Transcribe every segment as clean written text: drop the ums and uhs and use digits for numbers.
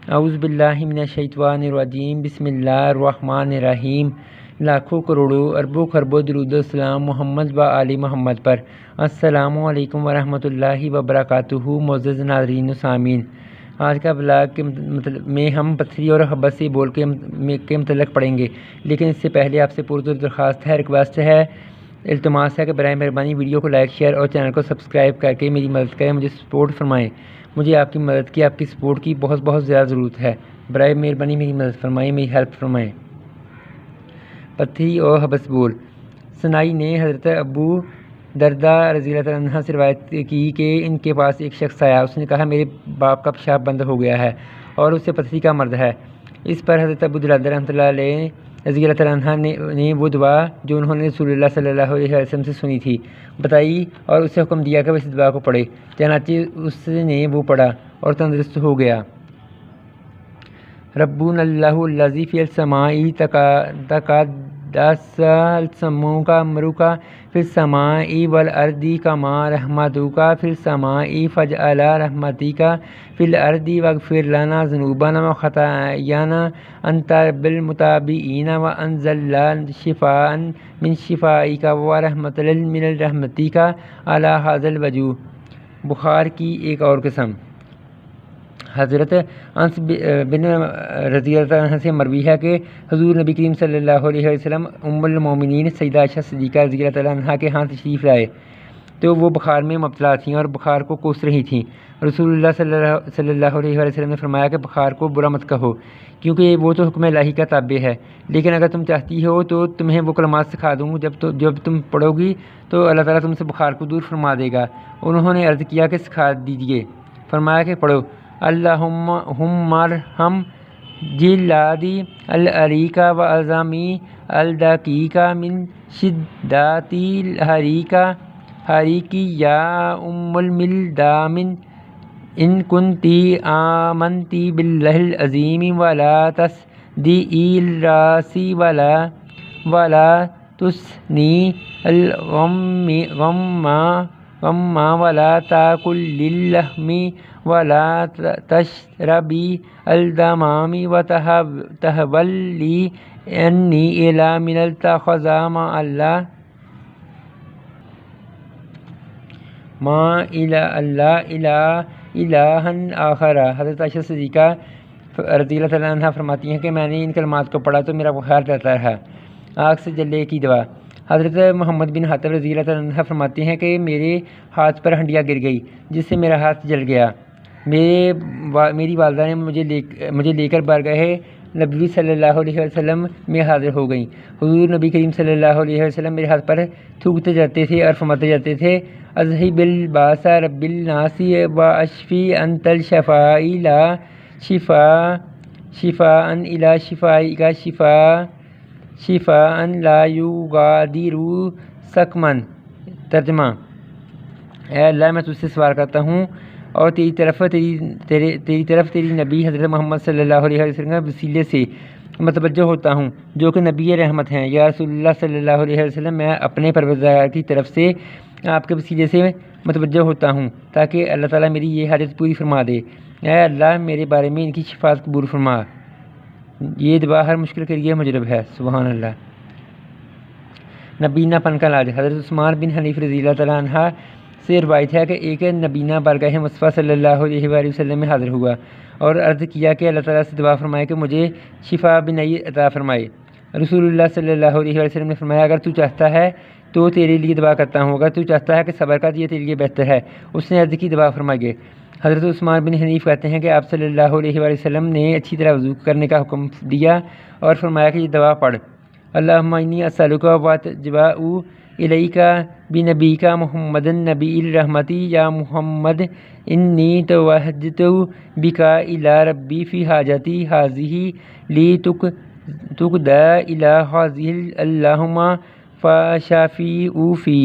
اعوذ باللہ من الشیطان الرجیم، بسم اللہ الرحمن الرحیم۔ لاکھوں کروڑوں اربوں خربوں درود و سلام محمد و آل محمد پر۔ السلام علیکم ورحمۃ اللہ وبرکاتہ۔ معزز ناظرین و سامعین، آج کا بلاگ میں ہم پتھری اور حبس سے بول کے متعلق پڑھیں گے، لیکن اس سے پہلے آپ سے پرزور درخواست ہے، ریکویسٹ ہے، التماس ہے کہ برائے مہربانی ویڈیو کو لائک، شیئر اور چینل کو سبسکرائب کر کے میری مدد کریں، مجھے سپورٹ فرمائیں۔ مجھے آپ کی مدد کی، آپ کی سپورٹ کی بہت زیادہ ضرورت ہے۔ برائے مہربانی میری مدد فرمائیں، میری ہیلپ فرمائیں۔ پتھری اور حبس بول۔ سنائی نے حضرت ابو درداء رضی اللہ عنہ سے روایت کی کہ ان کے پاس ایک شخص آیا، اس نے کہا میرے باپ کا پیشاب بند ہو گیا ہے اور اسے پتھری کا مرض ہے۔ اس پر حضرت ابو درداء رحمۃ اللہ علیہ رضی اللہ عنہ نے وہ دعا جو انہوں نے رسول اللہ صلی اللہ علیہ وسلم سے سنی تھی بتائی اور اسے حکم دیا کہ وہ اس دعا کو پڑھے۔ چنانچہ اس نے وہ پڑھا اور تندرست ہو گیا۔ ربنا اللہ الذی فی السماء تقدس اسمک امرک فی السماء والارض کما رحمتک فی السماء فاجعل رحمتک فی الارض واغفر لنا ذنوبنا وخطایانا انت رب المتابعین وانزل شفاء من شفائک ورحمۃ من رحمتک علی ھذا الوجوہ۔ بخار کی ایک اور قسم۔ حضرت انس بن رضی اللہ عنہ سے مروی ہے کہ حضور نبی کریم صلی اللہ علیہ وسلم ام المومنین سیدہ عائشہ صدیقہ رضی اللہ عنہ کے ہاں تشریف لائے تو وہ بخار میں مبتلا تھیں اور بخار کو کوس رہی تھیں۔ رسول اللہ صلی اللہ علیہ وسلم نے فرمایا کہ بخار کو برا مت کہو، کیونکہ وہ تو حکم الہی کا تابع ہے، لیکن اگر تم چاہتی ہو تو تمہیں وہ کلمات سکھا دوں، جب تم پڑھو گی تو اللہ تعالیٰ تم سے بخار کو دور فرما دے گا۔ انہوں نے عرض کیا کہ سکھا دیجیے۔ فرمایا کہ پڑھو، اللہم ارحم جلادی العریقہ و عظامی الدقیقہ من شداتی حریقی یا ام الملدامن ان کنتی آمنتی باللہ العظیم ولا تسدی الراسی ولا تسنی الغم ولا تاکل للحم ولا تشربی الدمام وتحولی انی الی من التخذ ما الہا آخر۔ حضرت عائشہ صدیقہ رضی اللہ تعالیٰ عنہ فرماتی ہیں کہ میں نے ان کلمات کو پڑھا تو میرا بخار جاتا رہا۔ آگ سے جلنے کی دعا۔ حضرت محمد بن حاتب رضی اللہ تعالیٰ عنہ فرماتے ہیں کہ میرے ہاتھ پر ہنڈیا گر گئی جس سے میرا ہاتھ جل گیا۔ میری والدہ نے مجھے لے کر بارگاہ نبوی صلی اللہ علیہ وسلم میں حاضر ہو گئیں۔ حضور نبی کریم صلی اللہ علیہ وسلم میرے ہاتھ پر تھوکتے جاتے تھے اور فرماتے جاتے تھے اذہب الباس رب الناس واشفی انت الشفاء لا شفاء الا شفائک شفاء لا یغادر سقما۔ ترجمہ: اے اللہ، میں تجھ سے سوال کرتا ہوں اور تیری طرف تیری نبی حضرت محمد صلی اللہ علیہ وسلم کے وسیلے سے متوجہ ہوتا ہوں جو کہ نبی رحمت ہیں۔ یا رسول اللہ صلی اللہ علیہ وسلم، میں اپنے پروردگار کی طرف سے آپ کے وسیلے سے متوجہ ہوتا ہوں تاکہ اللہ تعالیٰ میری یہ حاجت پوری فرما دے۔ اے اللہ، میرے بارے میں ان کی شفاعت قبول فرما۔ یہ دعا ہر مشکل کے لیے مجرب ہے۔ سبحان اللہ۔ نبینہ پن کا علاج۔ حضرت عثمان بن حنیف رضی اللہ تعالیٰ عنہ سے روایت ہے کہ ایک نبینہ بارگاہ مصطفیٰ صلی اللہ علیہ وآلہ وسلم میں حاضر ہوا اور عرض کیا کہ اللہ تعالیٰ سے دعا فرمائے کہ مجھے شفا بنائی عطا فرمائے۔ رسول اللہ صلی اللہ علیہ وآلہ وسلم نے فرمایا اگر تو چاہتا ہے تو تیرے لیے دعا کرتا ہوں، اگر تو چاہتا ہے کہ صبر کر، یہ تیرے لیے بہتر ہے۔ اس نے عرض کی دعا فرمائیے۔ حضرت عثمان بن حنیف کہتے ہیں کہ آپ صلی اللہ علیہ وآلہ وسلم نے اچھی طرح وضو کرنے کا حکم دیا اور فرمایا کہ یہ دعا پڑھ، اللہم انی اسألک واتوجہ الیک بنبیک محمد النبی الرحمت یا محمد انی توجہت بک الی ربی فی حاجتی ھذہ لتقضی الی ھذہ اللہم فاشفیہ فی۔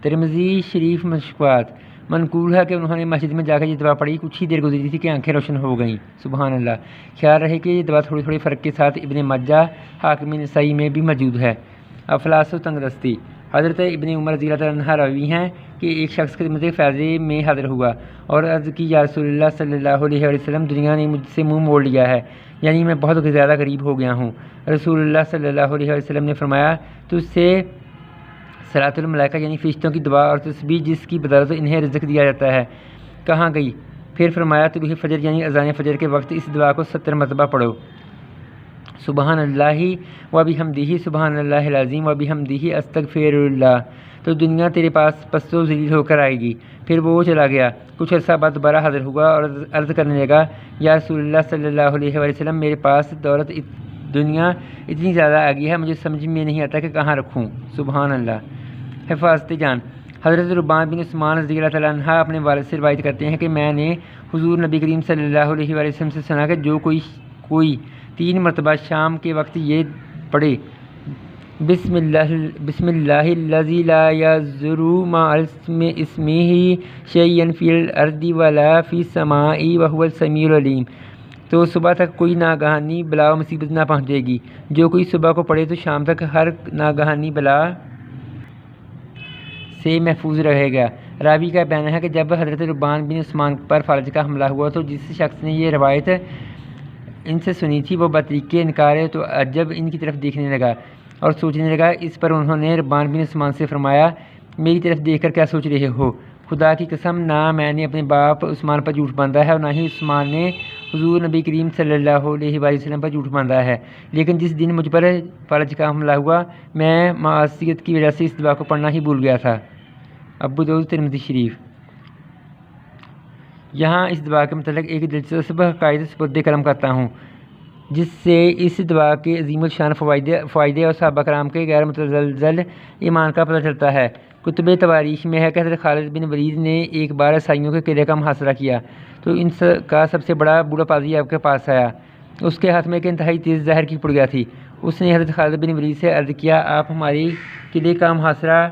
ترمذی شریف مشکوات۔ منقول ہے کہ انہوں نے مسجد میں جا کر یہ دعا پڑھی، کچھ ہی دیر گزری تھی کہ آنکھیں روشن ہو گئیں۔ سبحان اللہ۔ خیال رہے کہ یہ دعا تھوڑے فرق کے ساتھ ابن ماجہ حاکم نسائی میں بھی موجود ہے۔ افلاس و تنگ دستی۔ حضرت ابن عمر رضی اللہ عنہ راوی ہیں کہ ایک شخص خدمت فیض میں حاضر ہوا اور عرض کی یا رسول اللہ صلی اللہ علیہ وسلم، دنیا نے مجھ سے منہ موڑ لیا ہے، یعنی میں بہت زیادہ غریب ہو گیا ہوں۔ رسول اللہ صلی اللہ علیہ وسلم نے فرمایا تجھ سے صلاۃ الملائکہ یعنی فرشتوں کی دعا اور تسبیح جس کی بدولت انہیں رزق دیا جاتا ہے کہاں گئی؟ پھر فرمایا طلوع فجر یعنی اذان فجر کے وقت اس دعا کو 70 مرتبہ پڑھو، سبحان اللہ و بحمدہ سبحان اللہ العظیم و بحمدہ استغفر اللہ، تو دنیا تیرے پاس پست و ذلیل ہو کر آئے گی۔ پھر وہ چلا گیا۔ کچھ عرصہ بعد دوبارہ حاضر ہوا اور عرض کرنے لگا یا رسول اللہ صلی اللہ علیہ وسلم، میرے پاس دولت دنیا اتنی زیادہ آ گئی ہے، مجھے سمجھ میں نہیں آتا کہ کہاں رکھوں۔ سبحان اللہ۔ حفاظت جان۔ حضرت ربان بن عثمان رضی اللہ تعالیٰ عنہ اپنے والد سے روایت کرتے ہیں کہ میں نے حضور نبی کریم صلی اللہ علیہ وسلم سے سنا کہ جو کوئی 3 مرتبہ شام کے وقت یہ پڑھے بسم اللہ الذی لا یضر مع اسمہ شیئا فی الارض ولا فی السماء وہو السمیع العلیم، تو صبح تک کوئی ناگہانی بلا و مصیبت نہ پہنچے گی۔ جو کوئی صبح کو پڑھے تو شام تک ہر ناگہانی بلا سے محفوظ رہے گا۔ راوی کا بیان ہے کہ جب حضرت ربان بن عثمان پر فالج کا حملہ ہوا تو جس شخص نے یہ روایت ان سے سنی تھی وہ بطریق انکار تو عجب ان کی طرف دیکھنے لگا اور سوچنے لگا۔ اس پر انہوں نے ربان بن عثمان سے فرمایا میری طرف دیکھ کر کیا سوچ رہے ہو؟ خدا کی قسم نہ میں نے اپنے باپ عثمان پر جھوٹ باندھا ہے اور نہ ہی عثمان نے حضور نبی کریم صلی اللہ علیہ وسلم پر جھوٹ باندھا ہے، لیکن جس دن مجھ پر فالج کا حملہ ہوا میں معصیت کی وجہ سے اس دعا کو پڑھنا ہی بھول گیا تھا۔ ابو داؤد ترمذی شریف۔ یہاں اس دعا کے متعلق ایک دلچسپ عقائد سپرد کرم کرتا ہوں جس سے اس دعا کے عظیم الشان فوائد اور صحابہ کرام کے غیر متزلزل ایمان کا پتہ چلتا ہے۔ کتب تواریخ میں ہے کہ حضرت خالد بن ولید نے ایک بار عیسائیوں کے قلعے کا محاصرہ کیا تو ان کا سب سے بڑا بوڑھا پادری آپ کے پاس آیا۔ اس کے ہاتھ میں ایک انتہائی تیز زہر کی پڑیا تھی۔ اس نے حضرت خالد بن ولید سے عرض کیا آپ ہماری قلعے کا محاصرہ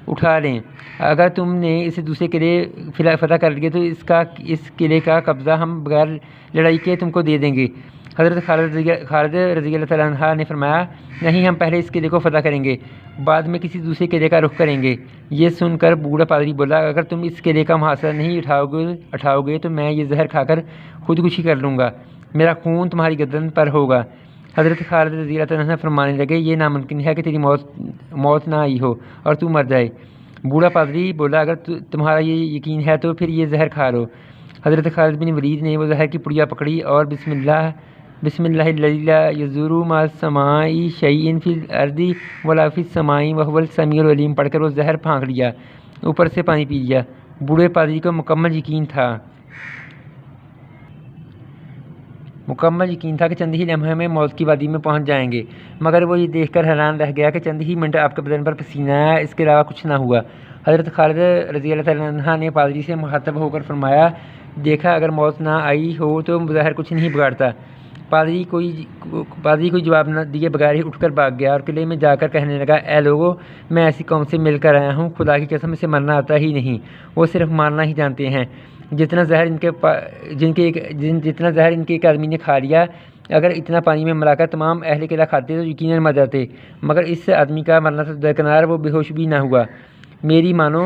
اٹھا لیں، اگر تم نے اسے دوسرے قلعے فتح کر لیے تو اس قلعے کا قبضہ ہم بغیر لڑائی کے تم کو دے دیں گے۔ حضرت خالد رضی اللہ تعالیٰ عنہ نے فرمایا نہیں، ہم پہلے اس قلعے کو فتح کریں گے، بعد میں کسی دوسرے قلعے کا رخ کریں گے۔ یہ سن کر بوڑھا پادری بولا اگر تم اس قلعے کا محاصرہ نہیں اٹھاؤ گے تو میں یہ زہر کھا کر خودکشی کر لوں گا، میرا خون تمہاری گردن پر ہوگا۔ حضرت خالد رضی اللہ تعالیٰ عنہ فرمانے لگے یہ ناممکن ہے کہ تیری موت نہ آئی ہو اور تو مر جائے۔ بوڑھا پادری بولا اگر تمہارا یہ یقین ہے تو پھر یہ زہر کھا لو۔ حضرت خالد بن ولید نے وہ زہر کی پڑیا پکڑی اور بسم اللہ الذی لا یضر مع السماء شیء فی الارض ولا فی السماء وہو السمیع العلیم پڑھ کر وہ زہر پھانک لیا، اوپر سے پانی پی لیا۔ بوڑھے پادری کو مکمل یقین تھا کہ چند ہی لمحے میں موت کی وادی میں پہنچ جائیں گے، مگر وہ یہ دیکھ کر حیران رہ گیا کہ چند ہی منٹ آپ کے بدن پر پسینہ آیا، اس کے علاوہ کچھ نہ ہوا۔ حضرت خالد رضی اللہ تعالیٰ عنہ نے پادری سے مخاطب ہو کر فرمایا دیکھا اگر موت نہ آئی ہو تو ظاہر کچھ نہیں بگاڑتا۔ پادری کوئی جواب نہ دیے بغیر ہی اٹھ کر بھاگ گیا اور قلعے میں جا کر کہنے لگا اے لوگو میں ایسی قوم سے مل کر آیا ہوں، خدا کی قسم اسے مرنا آتا ہی نہیں، وہ صرف مارنا ہی جانتے ہیں۔ جتنا زہر ان کے ایک آدمی نے کھا لیا، اگر اتنا پانی میں ملا کر تمام اہل قلعہ کھاتے تو یقیناً مر جاتے، مگر اس آدمی کا مرنا تو درکنار وہ بے ہوش بھی نہ ہوا۔ میری مانو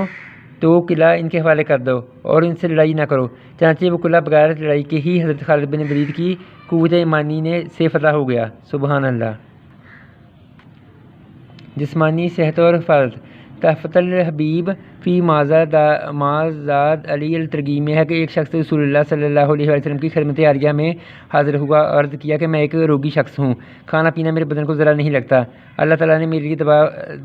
تو قلعہ ان کے حوالے کر دو اور ان سے لڑائی نہ کرو۔ چنانچہ وہ قلعہ بغیر لڑائی کے ہی حضرت خالد بن ولید کی قوت ایمانی سے فتح ہو گیا۔ سبحان اللہ۔ جسمانی صحت اور حفاظت۔ تحفۃ الحبیب فی مازاد علی الترغیب میں ہے کہ ایک شخص رسول اللہ صلی اللہ علیہ وسلم کی خدمت عالیہ میں حاضر ہوا اور عرض کیا کہ میں ایک روگی شخص ہوں، کھانا پینا میرے بدن کو ذرا نہیں لگتا، اللہ تعالیٰ نے میرے لیے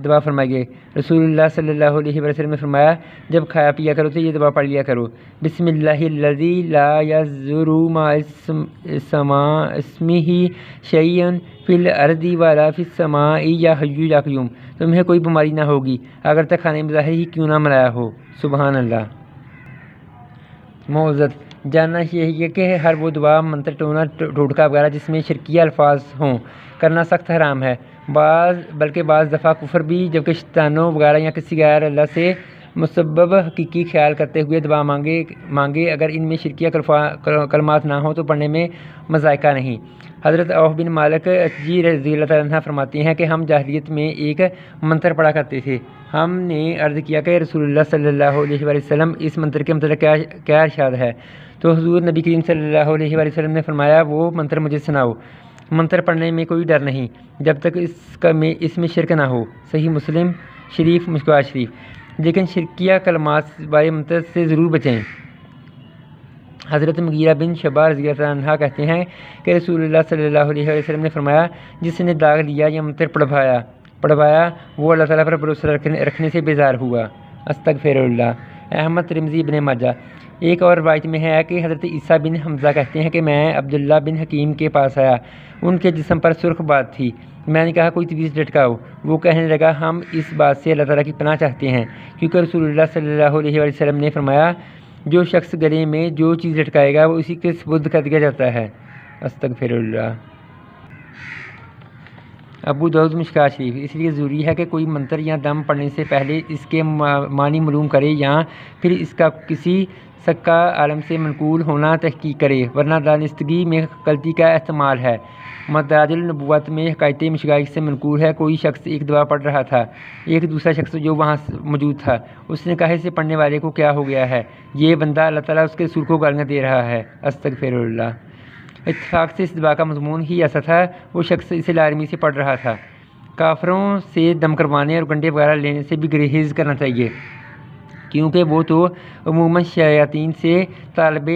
دعا فرمائی ہے۔ رسول اللہ صلی اللہ علیہ وسلم نے فرمایا جب کھایا پیا کرو تو یہ دعا پڑھ لیا کرو بسم اللہ الذی لا یضر مع اسمہ شیئا فی الارض ولا فی السماء یا حی یا قیوم، تمہیں کوئی بیماری نہ ہوگی اگر تک کھانے میں ظاہر ہی کیوں نہ ملایا ہو۔ سبحان اللہ۔ موعظت۔ جاننا یہ کہ ہر وہ دعا منتر ٹونا ٹوٹکا وغیرہ جس میں شرکیہ الفاظ ہوں کرنا سخت حرام ہے، بلکہ بعض دفعہ کفر بھی، جبکہ شیطانوں وغیرہ یا کسی غیر اللہ سے مسبب حقیقی خیال کرتے ہوئے دعا مانگے اگر ان میں شرکیہ کلمات نہ ہوں تو پڑھنے میں مذائقہ نہیں۔ حضرت عوف بن مالک اچجی رضی اللہ تعالیٰ عنہ فرماتے ہیں کہ ہم جاہلیت میں ایک منتر پڑھا کرتے تھے۔ ہم نے عرض کیا کہ رسول اللہ صلی اللہ علیہ وآلہ وسلم اس منتر کے متعلق کیا ارشاد ہے؟ تو حضور نبی کریم صلی اللہ علیہ وآلہ وسلم نے فرمایا وہ منتر مجھے سناؤ۔ منتر پڑھنے میں کوئی ڈر نہیں جب تک اس میں شرک نہ ہو۔ صحیح مسلم شریف مشکوات شریف۔ لیکن شرکیہ کلمات والے منتر سے ضرور بچیں۔ حضرت مغیرہ بن شعبہ رضی اللہ عنہ کہتے ہیں کہ رسول اللہ صلی اللہ علیہ وسلم نے فرمایا جس نے داغ لیا یا منتر پڑھوایا وہ اللہ تعالیٰ پر بھروسہ رکھنے سے بیزار ہوا۔ استغفر اللہ۔ احمد ترمذی ابن ماجہ۔ ایک اور روایت میں ہے کہ حضرت عیسیٰ بن حمزہ کہتے ہیں کہ میں عبداللہ بن حکیم کے پاس آیا، ان کے جسم پر سرخ بات تھی، میں نے کہا کوئی تویز لٹکاؤ، وہ کہنے لگا ہم اس بات سے اللہ تعالیٰ کی پناہ چاہتے ہیں کیونکہ رسول اللہ صلی اللہ علیہ وسلم نے فرمایا جو شخص گلے میں جو چیز لٹکائے گا وہ اسی کے سپرد کر دیا جاتا ہے۔ استغفر اللہ۔ ابو داؤد مشکوات شریف۔ اس لیے ضروری ہے کہ کوئی منتر یا دم پڑھنے سے پہلے اس کے معنی معلوم کرے یا پھر اس کا کسی سکہ عالم سے منقول ہونا تحقیق کرے، ورنہ دانستگی میں غلطی کا احتمال ہے۔ مدارج النبوت میں حکایت مشائخ سے منقول ہے کہ کوئی شخص ایک دعا پڑھ رہا تھا، ایک دوسرا شخص جو وہاں موجود تھا اس نے کہا اسے پڑھنے والے کو کیا ہو گیا ہے، یہ بندہ اللہ تعالیٰ اس کے رسول کو گالیاں دے رہا ہے۔ استغفر اللہ۔ اتفاق سے اس دعا کا مضمون ہی ایسا تھا، وہ شخص اسے لاعلمی سے پڑھ رہا تھا۔ کافروں سے دم کروانے اور گنڈے وغیرہ لینے سے بھی گریز کرنا چاہیے کیونکہ وہ تو عموماً شیاطین سے طالب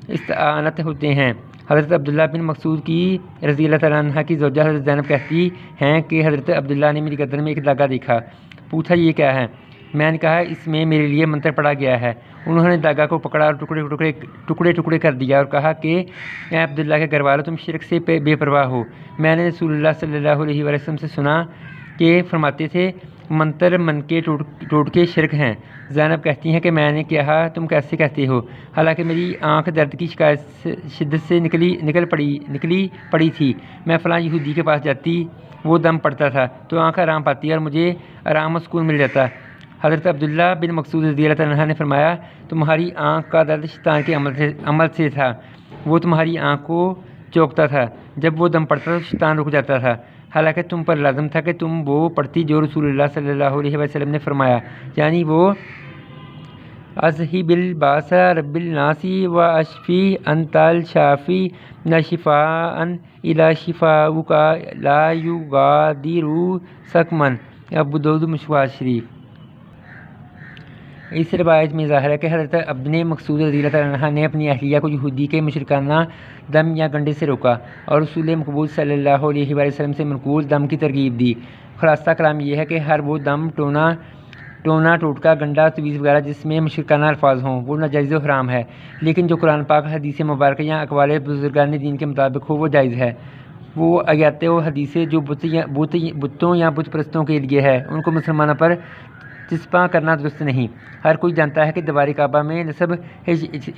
استعانت ہوتے ہیں۔ حضرت عبداللہ بن مسعود کی رضی اللہ تعالیٰ عنہ کی زوجہ حضرت زینب کہتی ہیں کہ حضرت عبداللہ نے میری گردن میں ایک دھاگا دیکھا، پوچھا یہ کیا ہے؟ میں نے کہا اس میں میرے لیے منتر پڑھا گیا ہے۔ انہوں نے دھاگا کو پکڑا اور ٹکڑے کر دیا اور کہا کہ اے عبداللہ کے گھر والوں تم شرک سے بے پرواہ ہو۔ میں نے رسول اللہ صلی اللہ علیہ وسلم سے سنا کہ فرماتے تھے منتر من کے ٹوٹکے شرک ہیں۔ زینب کہتی ہیں کہ میں نے کہا تم کیسے کہتے ہو، حالانکہ میری آنکھ درد کی شدت سے نکلی پڑی تھی، میں فلاں یہودی کے پاس جاتی، وہ دم پڑتا تھا تو آنکھ آرام پاتی اور مجھے آرام و سکون مل جاتا۔ حضرت عبداللہ بن مسعود رضی اللہ عنہ نے فرمایا تمہاری آنکھ کا درد شیطان کے عمل سے تھا، وہ تمہاری آنکھ کو چوکتا تھا، جب وہ دم پڑتا تو شیطان رک جاتا تھا، حالانکہ تم پر لازم تھا کہ تم وہ پڑھتی جو رسول اللہ صلی اللہ علیہ وسلم نے فرمایا، یعنی وہ اذہب الباس رب الناس و اشفی انت الشافی لا شفاء الا شفاؤک لا یغادر سقما۔ ابو داؤد مشکوات شریف۔ اس روایت میں ظاہر ہے کہ حضرت ابن مسعود رضی اللہ عنہ نے اپنی اہلیہ کو یہودی کے مشرکانہ دم یا گنڈے سے روکا اور رسول مقبول صلی اللہ علیہ وسلم سے منقول دم کی ترغیب دی۔ خلاصہ کلام یہ ہے کہ ہر وہ دم، ٹونا ٹوٹکا، گنڈا، تویز وغیرہ جس میں مشرکانہ الفاظ ہوں وہ ناجائز و حرام ہے، لیکن جو قرآن پاک، حدیث مبارکہ یا اقوال بزرگان دین کے مطابق ہو وہ جائز ہے۔ وہ آیات و حدیثیں جو بتوں یا بت پرستوں کے لیے ہے ان کو مسلمانوں پر چسپاں کرنا درست نہیں۔ ہر کوئی جانتا ہے کہ دیوار کعبہ میں نصب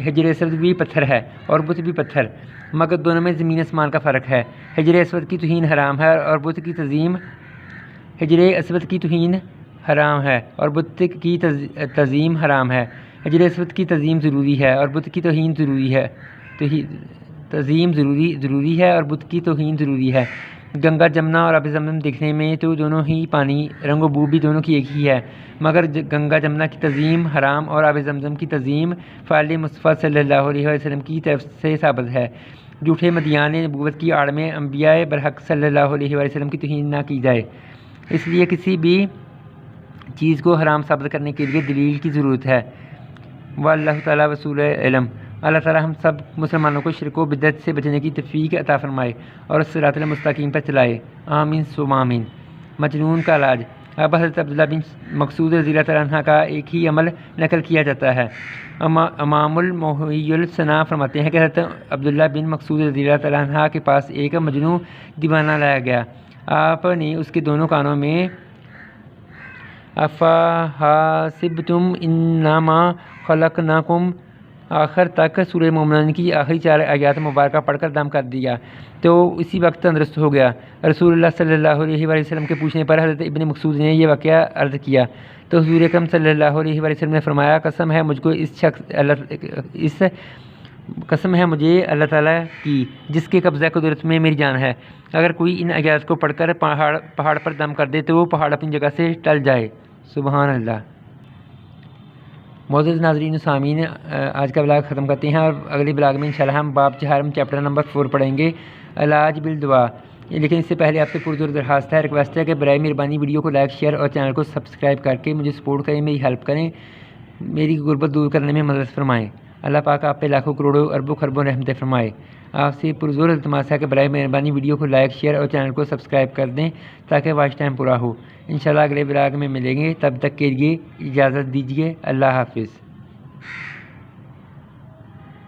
حجر اسود بھی پتھر ہے اور بت بھی پتھر، مگر دونوں میں زمین آسمان کا فرق ہے۔ حجر اسود کی توہین حرام ہے اور بت کی تعظیم حجر اسود کی توہین حرام ہے اور بت کی تعظیم حرام ہے۔ حجر اسود کی تعظیم ضروری ہے اور بت کی توہین ضروری ہے۔ تعظیم ضروری ہے اور بت کی توہین ضروری ہے۔ گنگا جمنا اور آب زمزم دیکھنے میں تو دونوں ہی پانی، رنگ و بو بھی دونوں کی ایک ہی ہے، مگر گنگا جمنا کی تعظیم حرام اور آب زمزم کی تعظیم فعل مصطفیٰ صلی اللہ علیہ وسلم کی طرف سے ثابت ہے۔ جھوٹے مدعیان نبوت کی آڑ میں انبیاء برحق صلی اللہ علیہ وسلم کی توہین نہ کی جائے، اس لیے کسی بھی چیز کو حرام ثابت کرنے کے لیے دلیل کی ضرورت ہے۔ واللہ تعالیٰ وصول علم۔ اللہ تعالیٰ ہم سب مسلمانوں کو شرک و بدعت سے بچنے کی توفیق عطا فرمائے اور صراط المستقیم پر چلائے، آمین ثم آمین۔ مجنون کا علاج۔ اب حضرت عبداللہ بن مسعود رضی اللہ تعالیٰ عنہ کا ایک ہی عمل نقل کیا جاتا ہے۔ امام المحی السنا فرماتے ہیں کہ حضرت عبداللہ بن مسعود رضی اللہ تعالیٰ عنہ کے پاس ایک مجنون دیوانہ لایا گیا، آپ نے اس کے دونوں کانوں میں افحاسبتم انما خلقناکم آخر تک سورہ مومنون کی آخری 4 آیات مبارکہ پڑھ کر دم کر دیا تو اسی وقت تندرست ہو گیا۔ رسول اللہ صلی اللہ علیہ وآلہ وسلم کے پوچھنے پر حضرت ابن مسعود نے یہ واقعہ عرض کیا تو حضور اکرم صلی اللہ علیہ وآلہ وسلم نے فرمایا، قسم ہے مجھ کو قسم ہے مجھے اللہ تعالیٰ کی جس کے قبضہ قدرت میں میری جان ہے، اگر کوئی ان آیات کو پڑھ کر پہاڑ پر دم کر دے تو وہ پہاڑ اپنی جگہ سے ٹل جائے۔ سبحان اللہ۔ معزز ناظرین و سامعین، آج کا بلاگ ختم کرتے ہیں اور اگلے بلاگ میں انشاءاللہ ہم باب چہارم چیپٹر نمبر 4 پڑھیں گے، علاج بالدعا۔ لیکن اس سے پہلے آپ سے پرزور درخواست ہے، ریکویسٹ ہے کہ برائے مہربانی ویڈیو کو لائک، شیئر اور چینل کو سبسکرائب کر کے مجھے سپورٹ کریں، میری ہیلپ کریں، میری غربت دور کرنے میں مدد فرمائیں۔ اللہ پاک آپ پہ لاکھوں کروڑوں اربوں خربوں رحمتیں فرمائے۔ آپ سے پرزور التماس ہے کہ برائے مہربانی ویڈیو کو لائک، شیئر اور چینل کو سبسکرائب کر دیں تاکہ واچ ٹائم پورا ہو۔ انشاءاللہ اگلے بلاگ میں ملیں گے، تب تک کے لیے اجازت دیجیے، اللہ حافظ۔